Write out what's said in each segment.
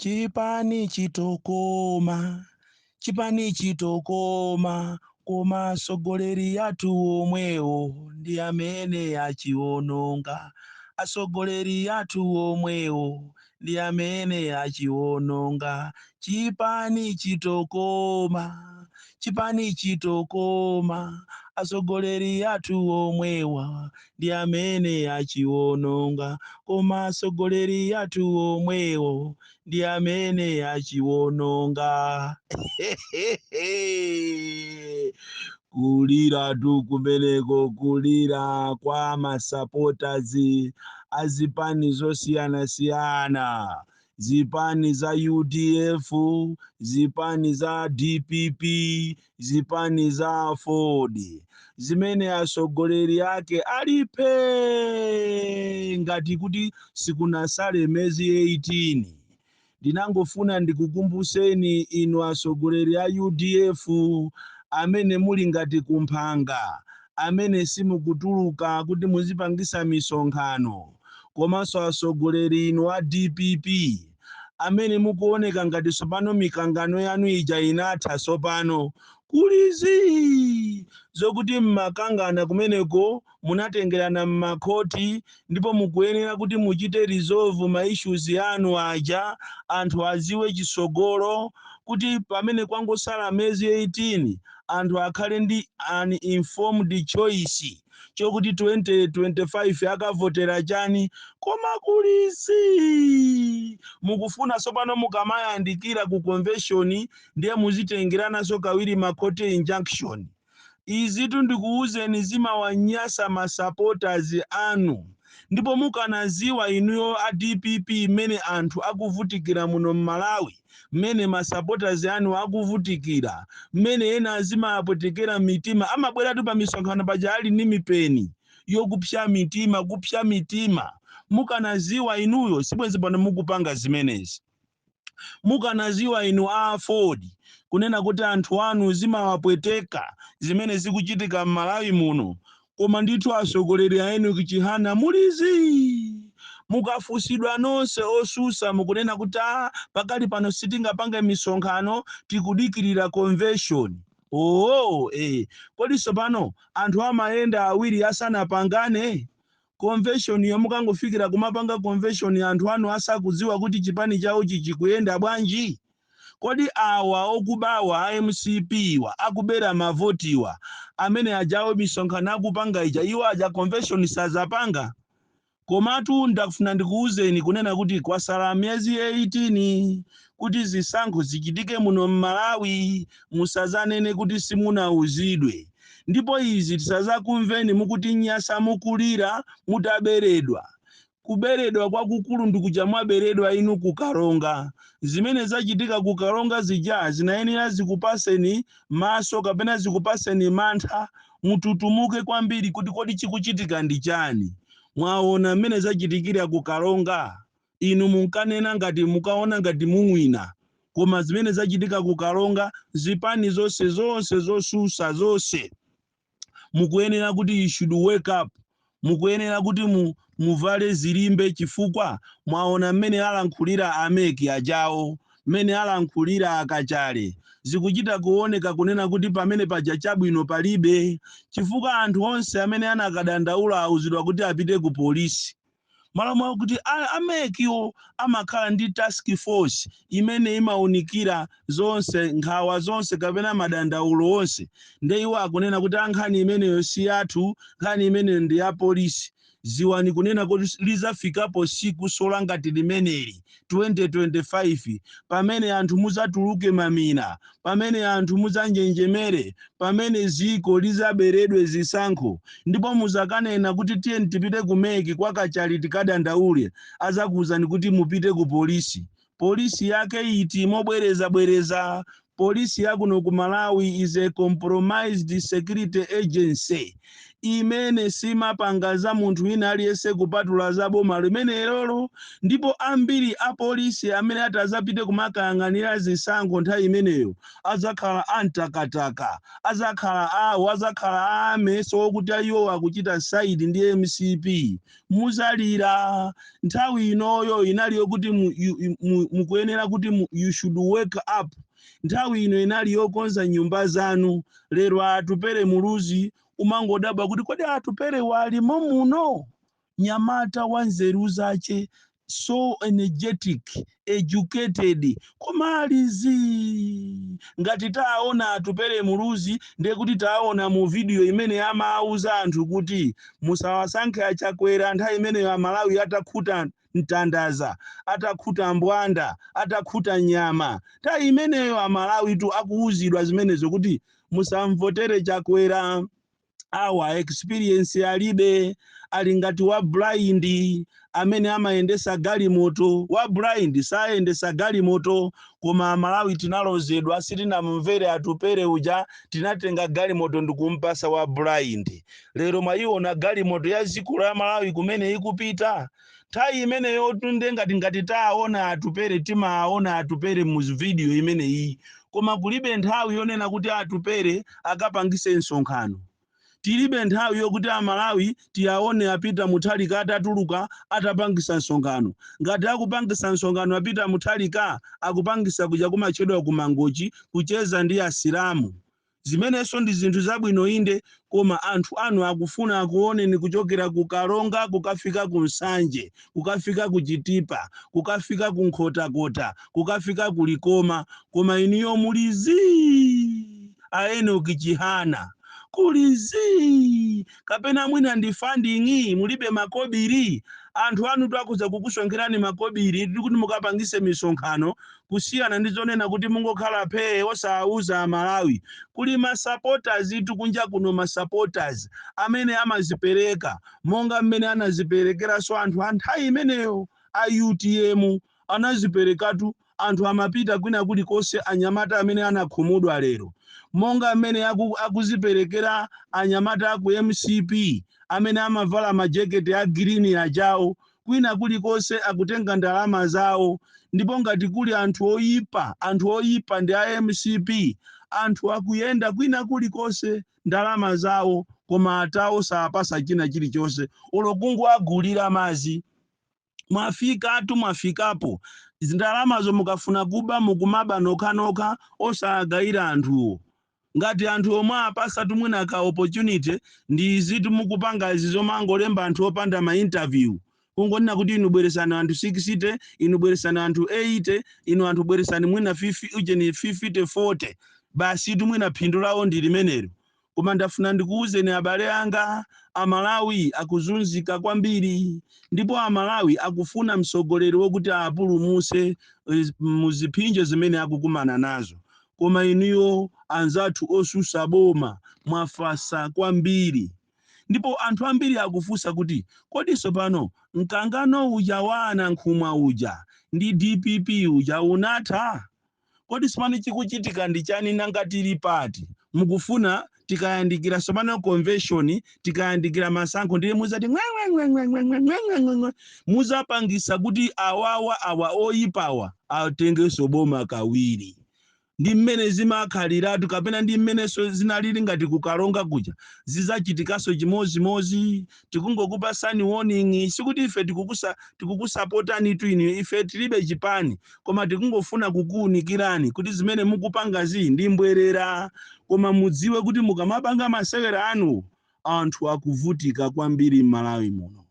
Chipani chitokoma, chipani chitokoma, koma sogoleri atu omwewo ndi amene achiononga. Asogoleri atu omwewo ndi amene achiononga. Chipani chitokoma, chipani chitokoma, asogoleri atu omwewa ndi amene achiononga. Koma asogoleri atu omwewo ndi amene achiononga. Kulira tu kumeneko, kulira kwa masapotazi azipani zosiyana-siyana, zipani za UDF, zipani za DPP, zipani za Ford, zimene asogoleri ake alipe ngati kuti sikunasale mezi 18. Ndinangofuna ndikukumbuseni inu asogoleri a UDF amene muli ngati kumphanga, amene simukutuluka kuti muzipangisa misonkhano, komanso asogoleri inu a DPP amene mukuoneka ngati sopano mikangano yanu ija inatha sopano. Kulizi zokuti mmakangana kumeneko munatengerana mmakoti ndipo mukuyenera kuti muchite resolve ma issues yanu aja, anthu aziwe chisogolo kuti pamene kwangosala mezi 18 anthu akhale ndi an informed choice chokuti 2025 akavotera chani. Koma kulizi mukufuna sopano mukamayandikira ku convention ndiye muzitengeranaso kawiri makoti injunction. Izitu ndikuuzeni zimawanyasa masupporters anu, ndipo mukanaziwa inuyo a DPP mene anthu akuvutikira muno Malawi, mene masupporters anu akuvutikira, mene ena azimapotekera mitima, amabwera tu pa misonkhano paja ali ni mipeni yokupsya mitima, kupsya mitima. Mukanaziwa inuyo sibwenzi pano mukupanga zimenezi. Mukanaziwa inu a Ford kunena kuti anthu anu zimawapweteka zimene zikuchitika m'Malawi muno, koma ndithu asogoleri aenu kuchihana mulizi. Mukafusidwa nonse osusa mukunena kuti pakali pano sitingapange misonkhano tikudikirira convention. Kodi sopano anthu amayenda awiri asanapangane convention yamukangofikira kumapanga convention anthu anu asakudziwa kuti chipani chawo chichikuyenda bwanji? Kodi awa okubawa MCP wa akubera mavotiwa amene ajawo misonkhano akupanga ija iwo aja convention sazapanga? Komatu ndakufuna ndikuuzeni kunena kuti kwasala miyezi 18 kuti zisankho zichitike muno m'Malawi, musazanene kuti simunauzidwe. Ndipo izi tisazakumveni mukuti nyasa mukulira mutaberedwa. Kuberedwa kwakukulu ndikuja mwaberedwa inu kukalonga. Zimene zachitika kukalonga zija zinayenera zikupaseni maso kapena zikupaseni mantha, mututumuke kwambiri kuti kodi chikuchitika ndi chani. Mwaona mmene zachitikira kukalonga, inu munkanena ngati mukaona ngati mumwina, koma zimene zachitika kukalonga zipani zonse zosusa zonse mukuyenera kuti you should wake up, mukuyenera kuti muvale zilimbe chifukwa mwaona mmene alankhulira ameki ajawo, mmene alankhulira akachale, zikuchita kuoneka kunena kuti pamene paja chabwino palibe, chifukwa anthu onse amene anakadandaula auzidwa kuti apite ku polisi. Malamulo kuti amekiwo amakhala ndi task force imene imaunikira zonse nkhawa zonse kapena madandaulo onse, nde iwo akunena kuti ankhani imeneyo si yathu, nkhani imeneyo ndi ya polisi. Ziwani kunena kuti lizafikapo siku sola ngati limeneli 2025 pamene anthu muzatuluke mamina, pamene anthu muzanjenjemere, pamene ziko lizaberedwe zisankho, ndipo muzakanena kuti tiye tipite kumeki kwa kachali tikadandaule, azakuwuzani kuti mupite ku polisi. Polisi yake iti mobwereza polisi yakuno ku Malawi is a compromised security agency imene simapangaza munthu wina aliyese kupatula za boma limene lolo, ndipo ambiri a polisi amene atazapite kumakayang'anira zisankho nthawi imeneyo azakhala antakataka, azakhala ameso okuti iwo akuchita side ndi MCP. Muzalira nthawi inoyo inali yokuti mukuyenera kuti you should wake up. Nthawi ino inali yokonza nyumba zanu. Lero atupere muluzi umangodabwa kuti kodi atupere walimo muno. Nyamata wanzeru zache, so energetic, educated, komalizi ngati taona atupere muluzi ndiye kuti taona mu video imene amauza anthu kuti musawasankhe achakwera nthawi imene ya Malawi atakhuta mtandaza, atakhuta mbwanda, atakhuta nyama. Nthawi imeneyo Amalawi tu akuuzidwa zimenezo kuti musamvotere chakwera. Awa experience alibe, ali ngati wa blind amene amayendesa galimoto. Wa blind sayendesa galimoto, koma Malawi tinalozedwa sitinamumvere atupere uja, tinatenga galimoto ndikumpasa wa blind. Lero mwayiona galimoto ya zikulu ya Malawi kumene ikupita. Nthawi imene yotunde ngati taona atupere, timaona atupere mu video imene iyi, koma kulibe nthawi yonena kuti atupere akapangise nsonkhano. Tilibe nthawi yokuti Amalawi tiyaone apita muthalika atatuluka atapangisa nsonkhano. Ngati akupangisa nsonkhano apita muthalika akupangisa kuja kumachedwa kumangochi kucheza ndi asilamu. Zimenezo ndi zinthu zabwino inde, koma anthu anu akufuna akuoneni kuchokera ku Kalonga kukafika ku Nsanje, kukafika ku Chitipa, kukafika ku Nkhotakota, kukafika ku Likoma, koma iniyo mulizi aenoki chihana. Kulizi kapena mwina ndi funding mulibe makobiri. Anthu anu twakuza kukusonkerani makobiri kuti mukapangise misonkhano kusiyana ndi zonena kuti mungokhala phe osauza Malawi. Kuli ma supporters itu kunja kuno, ma supporters amene amazipereka monga mmene anaziperekera so anthu nthawi imeneyo a UTM anaziperekatu. Anthu amapita kwina kulikonse anyamata amene anakhumudwa lero, monga amene akuziperekera anyamata aku MCP amene amavala majeketi a green ajawo kwina kulikonse akutenga ndalama zawo. Ndipo ngati kuli anthu oyipa ndi a MCP, anthu akuyenda kwina kulikonse ndalama zawo, koma atawo sapasa china chilichonse. Olokungu agulira mazi, mwafikapo ndalamazo mukafuna kuba mukumaba nokha osagayira anthuwo. Ngati anthu omwe apasa tumwina ka opportunity ndi zitu mukupanga izizo mangolemba anthu opanda ma interview. Kungonena kuti inu bweresana anthu 60, inu bweresana anthu 80, inu anthu bweresani mwina 50 40, basi tumwina phindu lawo ndi limenelo. Koma ndafuna ndikuuzeni abale anga, Amalawi akuzunzika kwambiri, ndipo Amalawi akufuna msogoleri wokuti apulumuse muziphinjo zimene akukumana nazo. Koma iniyo anzathu osusa boma mwafasa kwambiri. Ndipo anthu ambiri akufusa kuti kodiso pano mkangano uja wana nkhumwa uja ndi DPP uja unatha? Kodiso pano chikuchitika ndi chani nanga tili pati? Mukufuna tikayandikira somano convention, tikayandikira masankho ndiye muzati muzapangisa kuti awa oyipawa atengeso boma kawiri. Ndi mmene zimakhaliratu kapena ndi mmene zinalili ngati ku Kalonga kuja zizachitikaso chimozimozi. Tikungokupasani warning, sikuti ife tikukusapotani tu inu, ife tilibe chipani, koma tikungofuna kukuunikirani kuti zimene mukupanga ndi mbwerera. Koma mudziwe kuti mukamapanga masewera anu, anthu akuvutika kwambiri m'Malawi muno,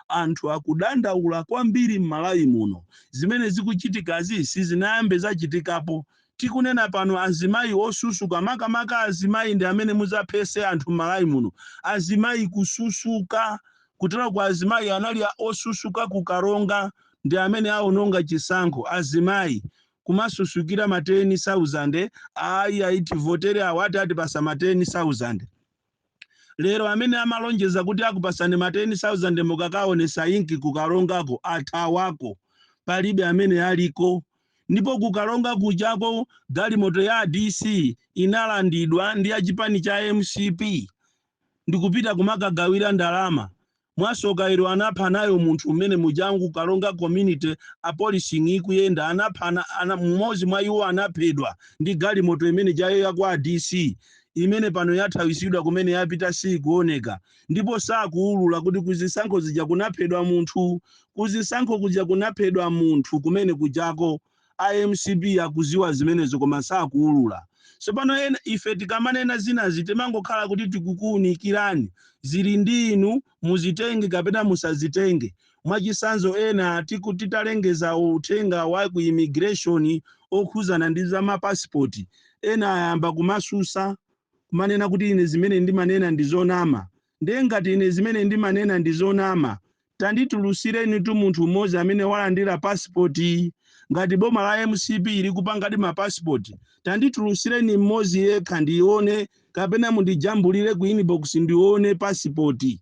anthu akudandaula kwambiri m'Malawi muno. Zimene zikuchitikazi sizinayambe zachitikapo. Tikunena pano azimayi osusuka, makamaka azimayi ndi amene muzaphese anthu m'Malawi muno. Azimayi kususuka, kutera kwa azimayi anali osusuka ku Kalonga ndi amene aononga chisankho. Azimayi kumasusukira ma 10,000, aiti votere awati atipasa ma 10,000. Lero amene amalonjeza kuti akupasani ma 10,000 mukakaonesa inki ku Kalongako athawako, palibe amene aliko. ndipo kukalonga kujako galimoto ya DC inalandidwa ndi achipani cha MCP ndikupita kumakagawira ndalama. Mwasokairo anapha nayo munthu umene mujangu kalonga community a policing ikuyenda anaphana mmodzi mwa iwo anaphedwa ndi galimoto imene jayo yakwa DC imene pano yathawisidwa kumene yapita sikuoneka, ndipo sakuulula kuti kuzisankho zija kunaphedwa munthu, kuzisankho kuja kunaphedwa munthu kumene kujako IMCB akuziwa zimenezo koma sakuulula. So pano ife tikamanena zinazi timangokhala kuti tikukuunikirani, zili ndi inu muzitenge kapena musazitenge. Mwachisanzo ena titalengeza uthenga wa ku immigration okhuzana ndi za mapasipoti, ena ayamba kumasusa kumanena kuti ine zimene ndimanena ndizonama. Ngati ine zimene ndimanena ndizonama, tanditulusireni tu munthu mmodzi amene walandira pasipoti. Ngati boma la MCP ili kupangadi mapasipoti, tanditulusireni mmodzi yekha ndione, kapena mundijambulire ku inbox ndione pasipoti.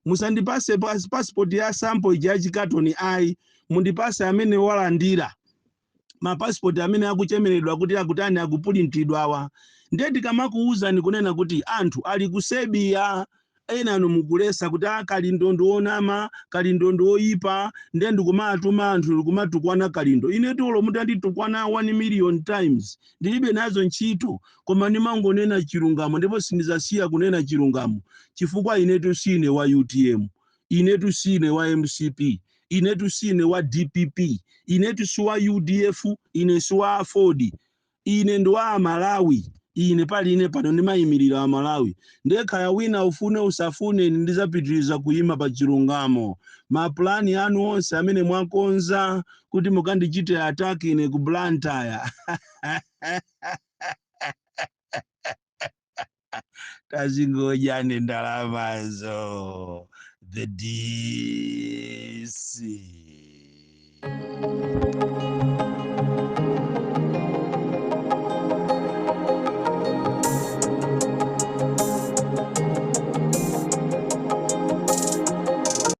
Musandipase pasipoti ya sample ija chikatoni ayi, mundipase amene walandira mapasipoti amene akuchemeredwa kuti akutani akupulintidwa awa. Ndiye tikamakuuza nikunena kuti anthu ali kusebiya, ena anu mukulesa kuti Kalindo ndionama, Kalindo ndioyipa, ndiye ndikumatuma anthu ndikumatukwana Kalindo. Ine tulo mutanditukwana 1 million times ndilibe nazo ntchito, koma ndimangonena chilungamo ndipo sindizasiya kunena chilungamo chifukwa inetu sine wa UTM, inetu sine wa MCP, inetu sine wa DPP, inetu si wa UDF, ine si wa Ford, ine ndo wa Malawi. Ine pali ine pano ndimayimirira wa Malawi. Ndekaya wina ufune usafune ndizapitiriza kuyima pa chilungamo. Maplani anu onse amene mwakonza kuti mukandichite attack ine ku Blantyre. Tazingojane ndalamazo. The DC.